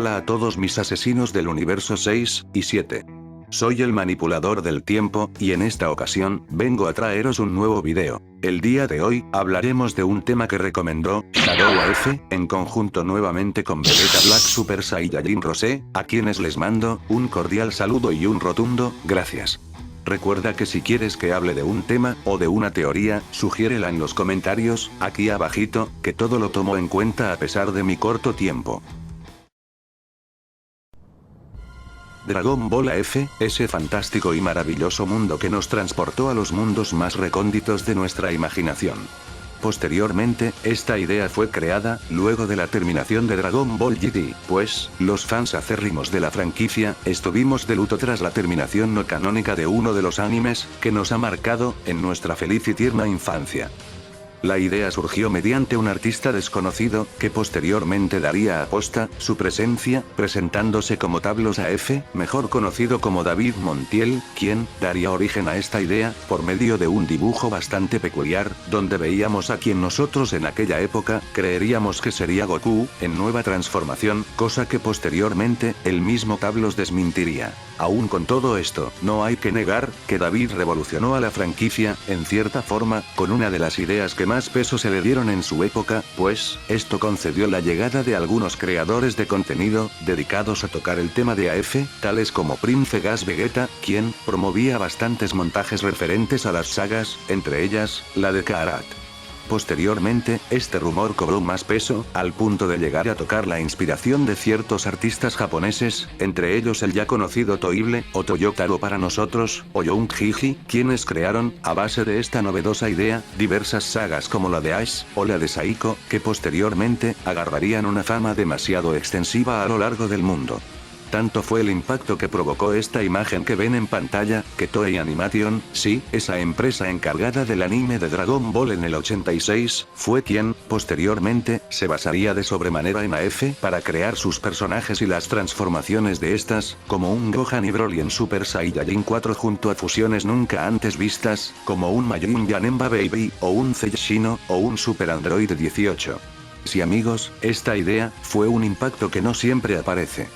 Hola a todos mis asesinos del universo 6 y 7. Soy el manipulador del tiempo, y en esta ocasión, vengo a traeros un nuevo video. El día de hoy, hablaremos de un tema que recomendó Shadow AF, en conjunto nuevamente con Vegeta Black Super Saiyajin Rosé, a quienes les mando un cordial saludo y un rotundo gracias. Recuerda que si quieres que hable de un tema, o de una teoría, sugiérela en los comentarios, aquí abajito, que todo lo tomo en cuenta a pesar de mi corto tiempo. Dragon Ball AF, ese fantástico y maravilloso mundo que nos transportó a los mundos más recónditos de nuestra imaginación. Posteriormente, esta idea fue creada, luego de la terminación de Dragon Ball GT, pues, los fans acérrimos de la franquicia, estuvimos de luto tras la terminación no canónica de uno de los animes, que nos ha marcado, en nuestra feliz y tierna infancia. La idea surgió mediante un artista desconocido, que posteriormente daría a posta su presencia, presentándose como Tablos AF, mejor conocido como David Montiel, quien daría origen a esta idea, por medio de un dibujo bastante peculiar, donde veíamos a quien nosotros en aquella época, creeríamos que sería Goku, en nueva transformación, cosa que posteriormente, el mismo Tablos desmentiría. Aún con todo esto, no hay que negar, que David revolucionó a la franquicia, en cierta forma, con una de las ideas que más peso se le dieron en su época, pues, esto concedió la llegada de algunos creadores de contenido, dedicados a tocar el tema de AF, tales como Prince Gas Vegeta, quien promovía bastantes montajes referentes a las sagas, entre ellas, la de Karat. Posteriormente, este rumor cobró más peso, al punto de llegar a tocar la inspiración de ciertos artistas japoneses, entre ellos el ya conocido Toible, o Toyotaro para nosotros, o Young-Jiji, quienes crearon, a base de esta novedosa idea, diversas sagas como la de Ash, o la de Saiko, que posteriormente, agarrarían una fama demasiado extensiva a lo largo del mundo. Tanto fue el impacto que provocó esta imagen que ven en pantalla, que Toei Animation, sí, esa empresa encargada del anime de Dragon Ball en el 86, fue quien, posteriormente, se basaría de sobremanera en AF para crear sus personajes y las transformaciones de estas, como un Gohan y Broly en Super Saiyajin 4 junto a fusiones nunca antes vistas, como un Majin Yanemba Baby, o un Cell Shino, o un Super Android 18. Sí amigos, esta idea, fue un impacto que no siempre aparece.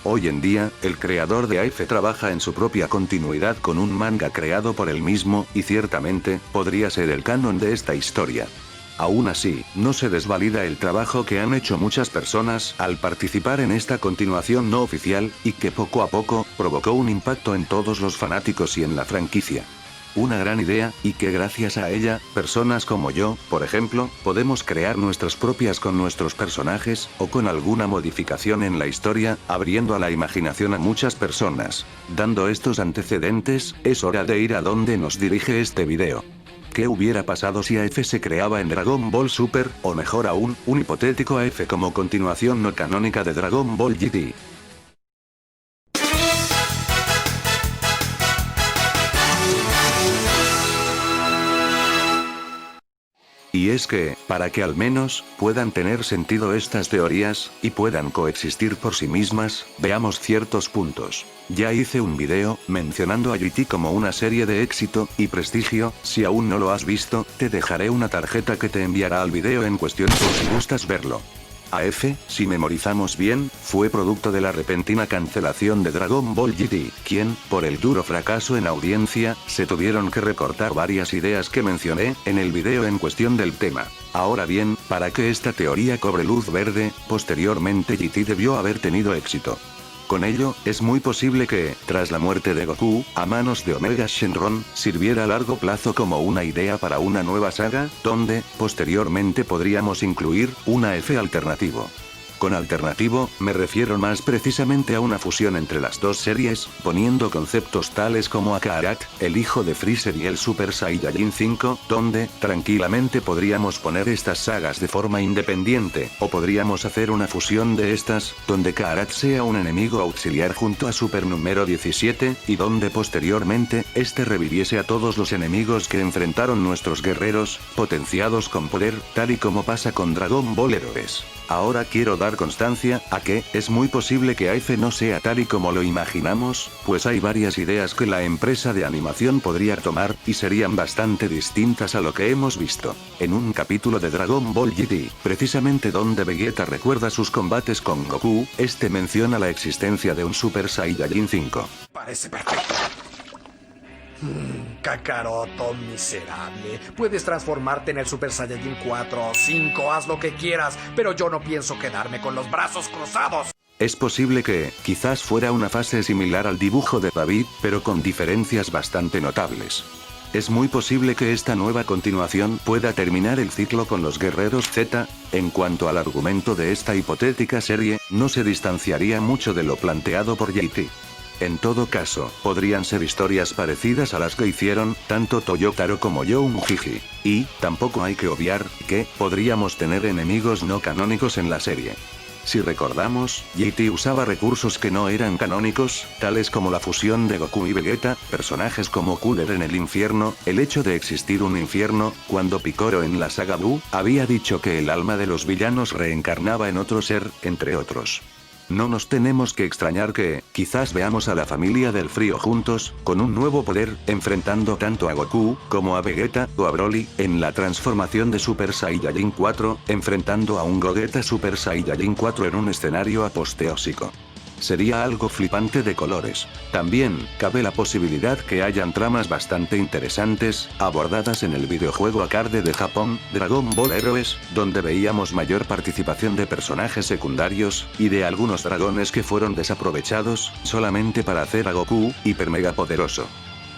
Hoy en día, el creador de AF trabaja en su propia continuidad con un manga creado por él mismo, y ciertamente, podría ser el canon de esta historia. Aún así, no se desvalida el trabajo que han hecho muchas personas al participar en esta continuación no oficial, y que poco a poco, provocó un impacto en todos los fanáticos y en la franquicia. Una gran idea, y que gracias a ella, personas como yo, por ejemplo, podemos crear nuestras propias con nuestros personajes, o con alguna modificación en la historia, abriendo a la imaginación a muchas personas. Dando estos antecedentes, es hora de ir a donde nos dirige este video. ¿Qué hubiera pasado si AF se creaba en Dragon Ball Super, o mejor aún, un hipotético AF como continuación no canónica de Dragon Ball GT? Y es que, para que al menos, puedan tener sentido estas teorías, y puedan coexistir por sí mismas, veamos ciertos puntos. Ya hice un video, mencionando a GT como una serie de éxito, y prestigio, si aún no lo has visto, te dejaré una tarjeta que te enviará al video en cuestión por si gustas verlo. AF, si memorizamos bien, fue producto de la repentina cancelación de Dragon Ball GT, quien, por el duro fracaso en audiencia, se tuvieron que recortar varias ideas que mencioné, en el video en cuestión del tema. Ahora bien, para que esta teoría cobre luz verde, posteriormente GT debió haber tenido éxito. Con ello, es muy posible que, tras la muerte de Goku, a manos de Omega Shenron, sirviera a largo plazo como una idea para una nueva saga, donde, posteriormente podríamos incluir, un AF alternativo. Con alternativo, me refiero más precisamente a una fusión entre las dos series, poniendo conceptos tales como a Karat, el hijo de Freezer y el Super Saiyajin 5, donde, tranquilamente podríamos poner estas sagas de forma independiente, o podríamos hacer una fusión de estas, donde Karat sea un enemigo auxiliar junto a Super número 17, y donde posteriormente, este reviviese a todos los enemigos que enfrentaron nuestros guerreros, potenciados con poder, tal y como pasa con Dragon Ball Heroes. Ahora quiero dar dar constancia a que es muy posible que AF no sea tal y como lo imaginamos, pues hay varias ideas que la empresa de animación podría tomar, y serían bastante distintas a lo que hemos visto en un capítulo de Dragon Ball GT, precisamente donde Vegeta recuerda sus combates con Goku. Este menciona la existencia de un Super Saiyajin 5. Parece perfecto. Kakaroto miserable. Puedes transformarte en el Super Saiyajin 4 o 5, haz lo que quieras, pero yo no pienso quedarme con los brazos cruzados. Es posible que, quizás fuera una fase similar al dibujo de David, pero con diferencias bastante notables. Es muy posible que esta nueva continuación pueda terminar el ciclo con los Guerreros Z. En cuanto al argumento de esta hipotética serie, no se distanciaría mucho de lo planteado por JT. En todo caso, podrían ser historias parecidas a las que hicieron tanto Toyotaro como Young Jiji. Y, tampoco hay que obviar, que podríamos tener enemigos no canónicos en la serie. Si recordamos, JT usaba recursos que no eran canónicos, tales como la fusión de Goku y Vegeta, personajes como Cooler en el infierno, el hecho de existir un infierno, cuando Piccolo en la saga Buu había dicho que el alma de los villanos reencarnaba en otro ser, entre otros. No nos tenemos que extrañar que, quizás veamos a la familia del frío juntos, con un nuevo poder, enfrentando tanto a Goku, como a Vegeta, o a Broly, en la transformación de Super Saiyajin 4, enfrentando a un Gogeta Super Saiyajin 4 en un escenario apoteósico. Sería algo flipante de colores. También, cabe la posibilidad que hayan tramas bastante interesantes, abordadas en el videojuego arcade de Japón, Dragon Ball Heroes, donde veíamos mayor participación de personajes secundarios, y de algunos dragones que fueron desaprovechados, solamente para hacer a Goku, hiper mega poderoso.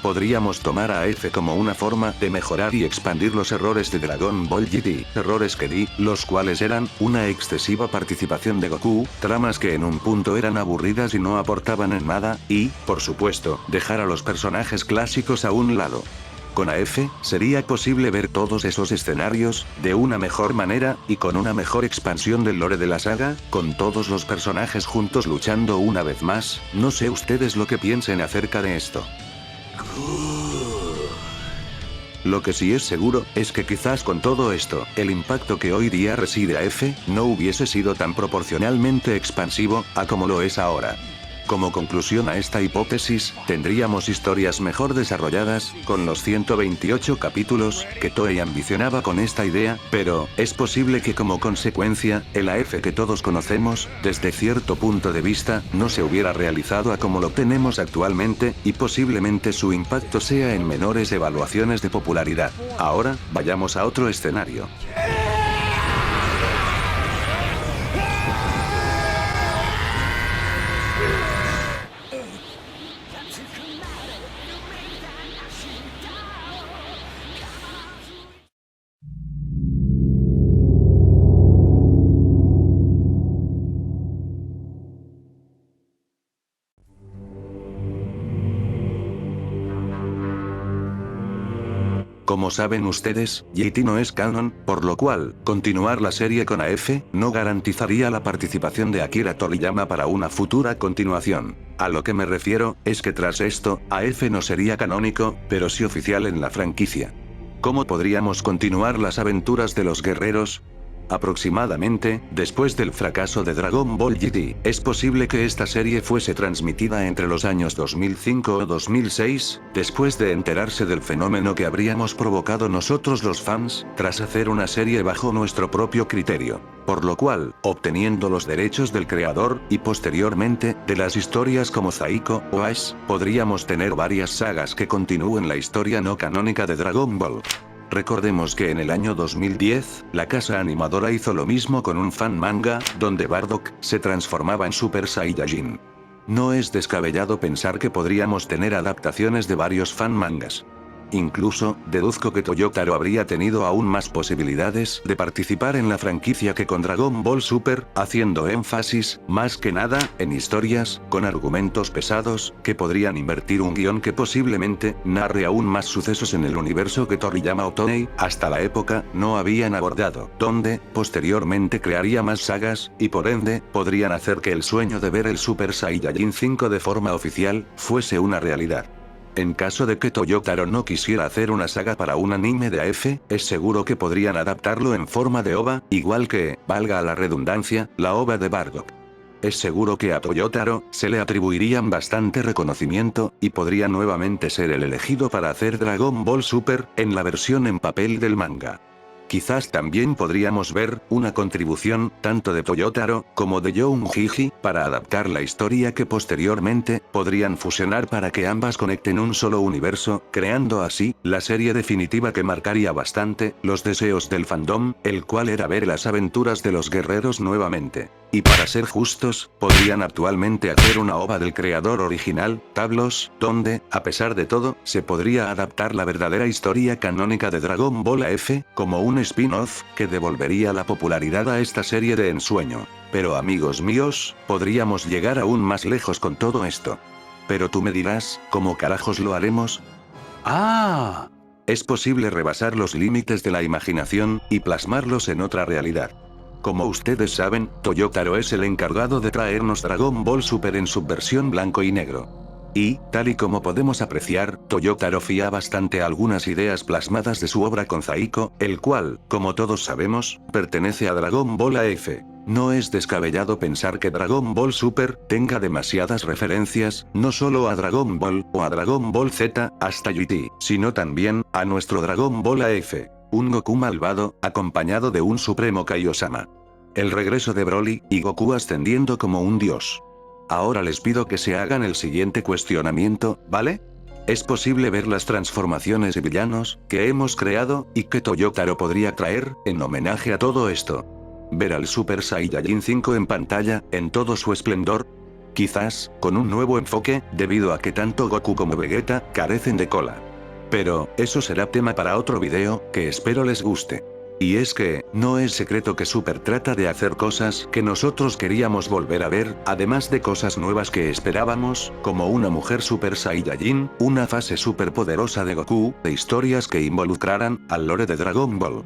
Podríamos tomar a AF como una forma de mejorar y expandir los errores de Dragon Ball GT, errores que di, los cuales eran una excesiva participación de Goku, tramas que en un punto eran aburridas y no aportaban en nada, y, por supuesto, dejar a los personajes clásicos a un lado. Con AF, sería posible ver todos esos escenarios, de una mejor manera, y con una mejor expansión del lore de la saga, con todos los personajes juntos luchando una vez más. No sé ustedes lo que piensen acerca de esto. Lo que sí es seguro, es que quizás con todo esto, el impacto que hoy día reside AF, no hubiese sido tan proporcionalmente expansivo, a como lo es ahora. Como conclusión a esta hipótesis, tendríamos historias mejor desarrolladas, con los 128 capítulos, que Toei ambicionaba con esta idea, pero, es posible que como consecuencia, el AF que todos conocemos, desde cierto punto de vista, no se hubiera realizado a como lo tenemos actualmente, y posiblemente su impacto sea en menores evaluaciones de popularidad. Ahora, vayamos a otro escenario. Como saben ustedes, GT no es canon, por lo cual, continuar la serie con AF, no garantizaría la participación de Akira Toriyama para una futura continuación. A lo que me refiero, es que tras esto, AF no sería canónico, pero sí oficial en la franquicia. ¿Cómo podríamos continuar las aventuras de los guerreros? Aproximadamente, después del fracaso de Dragon Ball GT, es posible que esta serie fuese transmitida entre los años 2005 o 2006, después de enterarse del fenómeno que habríamos provocado nosotros los fans, tras hacer una serie bajo nuestro propio criterio. Por lo cual, obteniendo los derechos del creador, y posteriormente, de las historias como Zaiko o Ash, podríamos tener varias sagas que continúen la historia no canónica de Dragon Ball. Recordemos que en el año 2010, la casa animadora hizo lo mismo con un fan manga, donde Bardock se transformaba en Super Saiyajin. No es descabellado pensar que podríamos tener adaptaciones de varios fan mangas. Incluso, deduzco que Toyotaro habría tenido aún más posibilidades de participar en la franquicia que con Dragon Ball Super, haciendo énfasis, más que nada, en historias, con argumentos pesados, que podrían invertir un guión que posiblemente, narre aún más sucesos en el universo que Toriyama o Toei, hasta la época, no habían abordado, donde, posteriormente crearía más sagas, y por ende, podrían hacer que el sueño de ver el Super Saiyajin 5 de forma oficial, fuese una realidad. En caso de que Toyotaro no quisiera hacer una saga para un anime de AF, es seguro que podrían adaptarlo en forma de OVA, igual que, valga la redundancia, la OVA de Bardock. Es seguro que a Toyotaro se le atribuirían bastante reconocimiento, y podría nuevamente ser el elegido para hacer Dragon Ball Super, en la versión en papel del manga. Quizás también podríamos ver una contribución, tanto de Toyotaro, como de Young-Jiji, para adaptar la historia que posteriormente, podrían fusionar para que ambas conecten un solo universo, creando así, la serie definitiva que marcaría bastante, los deseos del fandom, el cual era ver las aventuras de los guerreros nuevamente. Y para ser justos, podrían actualmente hacer una OVA del creador original, Tablos, donde, a pesar de todo, se podría adaptar la verdadera historia canónica de Dragon Ball AF, como un spin-off, que devolvería la popularidad a esta serie de ensueño. Pero amigos míos, podríamos llegar aún más lejos con todo esto. Pero tú me dirás, ¿cómo carajos lo haremos? ¡Ah! Es posible rebasar los límites de la imaginación, y plasmarlos en otra realidad. Como ustedes saben, Toyotaro es el encargado de traernos Dragon Ball Super en su versión blanco y negro. Y, tal y como podemos apreciar, Toyotaro fía bastante a algunas ideas plasmadas de su obra con Zaiko, el cual, como todos sabemos, pertenece a Dragon Ball AF. No es descabellado pensar que Dragon Ball Super tenga demasiadas referencias, no solo a Dragon Ball o a Dragon Ball Z, hasta GT, sino también a nuestro Dragon Ball AF. Un Goku malvado, acompañado de un supremo Kaiosama. El regreso de Broly, y Goku ascendiendo como un dios. Ahora les pido que se hagan el siguiente cuestionamiento, ¿vale? ¿Es posible ver las transformaciones y villanos que hemos creado, y que Toyotaro podría traer, en homenaje a todo esto? ¿Ver al Super Saiyajin 5 en pantalla, en todo su esplendor? Quizás, con un nuevo enfoque, debido a que tanto Goku como Vegeta carecen de cola. Pero, eso será tema para otro video, que espero les guste. Y es que, no es secreto que Super trata de hacer cosas que nosotros queríamos volver a ver, además de cosas nuevas que esperábamos, como una mujer Super Saiyajin, una fase super poderosa de Goku, e historias que involucraran al lore de Dragon Ball.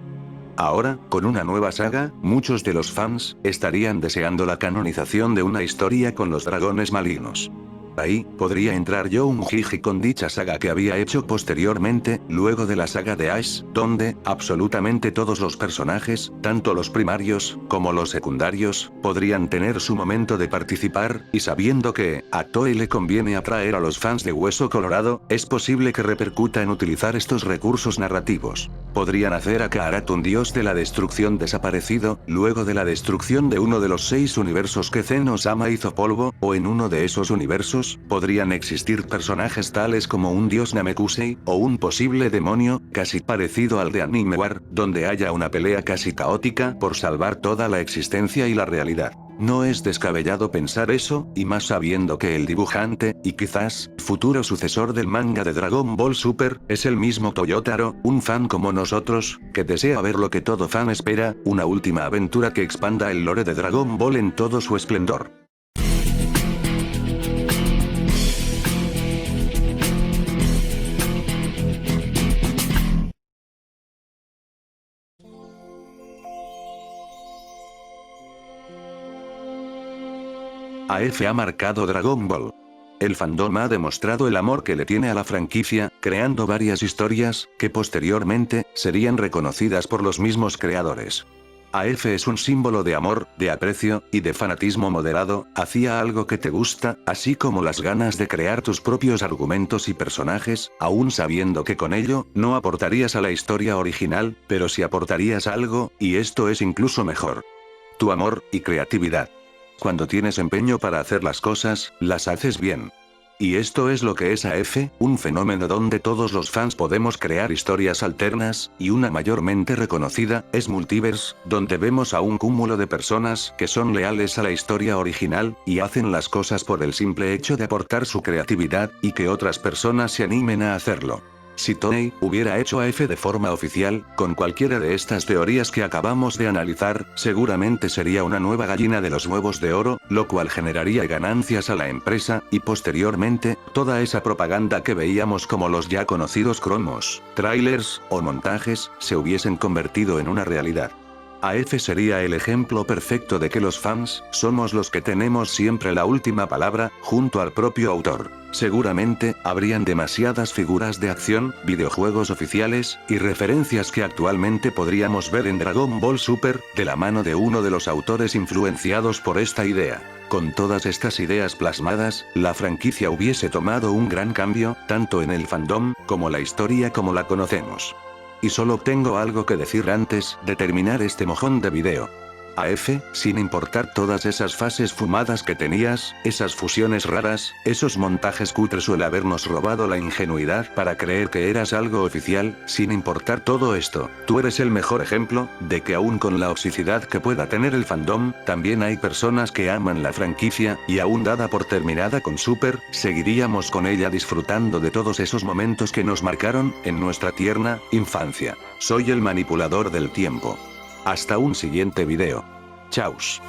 Ahora, con una nueva saga, muchos de los fans estarían deseando la canonización de una historia con los dragones malignos. Ahí, podría entrar Young-Jiji con dicha saga que había hecho posteriormente, luego de la saga de Ash, donde, absolutamente todos los personajes, tanto los primarios, como los secundarios, podrían tener su momento de participar, y sabiendo que, a Toei le conviene atraer a los fans de Hueso Colorado, es posible que repercuta en utilizar estos recursos narrativos. Podrían hacer a Kaarat un dios de la destrucción desaparecido, luego de la destrucción de uno de los 6 universos que Zeno-sama hizo polvo, o en uno de esos universos, podrían existir personajes tales como un dios Namekusei, o un posible demonio, casi parecido al de Anime War, donde haya una pelea casi caótica por salvar toda la existencia y la realidad. No es descabellado pensar eso, y más sabiendo que el dibujante, y quizás, futuro sucesor del manga de Dragon Ball Super, es el mismo Toyotaro, un fan como nosotros, que desea ver lo que todo fan espera, una última aventura que expanda el lore de Dragon Ball en todo su esplendor. AF ha marcado Dragon Ball. El fandom ha demostrado el amor que le tiene a la franquicia, creando varias historias, que posteriormente, serían reconocidas por los mismos creadores. AF es un símbolo de amor, de aprecio, y de fanatismo moderado, hacia algo que te gusta, así como las ganas de crear tus propios argumentos y personajes, aún sabiendo que con ello, no aportarías a la historia original, pero sí aportarías algo, y esto es incluso mejor. Tu amor, y creatividad. Cuando tienes empeño para hacer las cosas, las haces bien. Y esto es lo que es AF, un fenómeno donde todos los fans podemos crear historias alternas, y una mayormente reconocida, es Multiverse, donde vemos a un cúmulo de personas que son leales a la historia original, y hacen las cosas por el simple hecho de aportar su creatividad, y que otras personas se animen a hacerlo. Si Toei hubiera hecho AF de forma oficial, con cualquiera de estas teorías que acabamos de analizar, seguramente sería una nueva gallina de los huevos de oro, lo cual generaría ganancias a la empresa, y posteriormente, toda esa propaganda que veíamos como los ya conocidos cromos, trailers, o montajes, se hubiesen convertido en una realidad. AF sería el ejemplo perfecto de que los fans somos los que tenemos siempre la última palabra, junto al propio autor. Seguramente, habrían demasiadas figuras de acción, videojuegos oficiales, y referencias que actualmente podríamos ver en Dragon Ball Super, de la mano de uno de los autores influenciados por esta idea. Con todas estas ideas plasmadas, la franquicia hubiese tomado un gran cambio, tanto en el fandom, como la historia como la conocemos. Y solo tengo algo que decir antes de terminar este mojón de video. AF, sin importar todas esas fases fumadas que tenías, esas fusiones raras, esos montajes cutres o el habernos robado la ingenuidad para creer que eras algo oficial, sin importar todo esto, tú eres el mejor ejemplo de que aún con la toxicidad que pueda tener el fandom, también hay personas que aman la franquicia, y aún dada por terminada con Super, seguiríamos con ella disfrutando de todos esos momentos que nos marcaron en nuestra tierna infancia. Soy el manipulador del tiempo. Hasta un siguiente video. Chaos.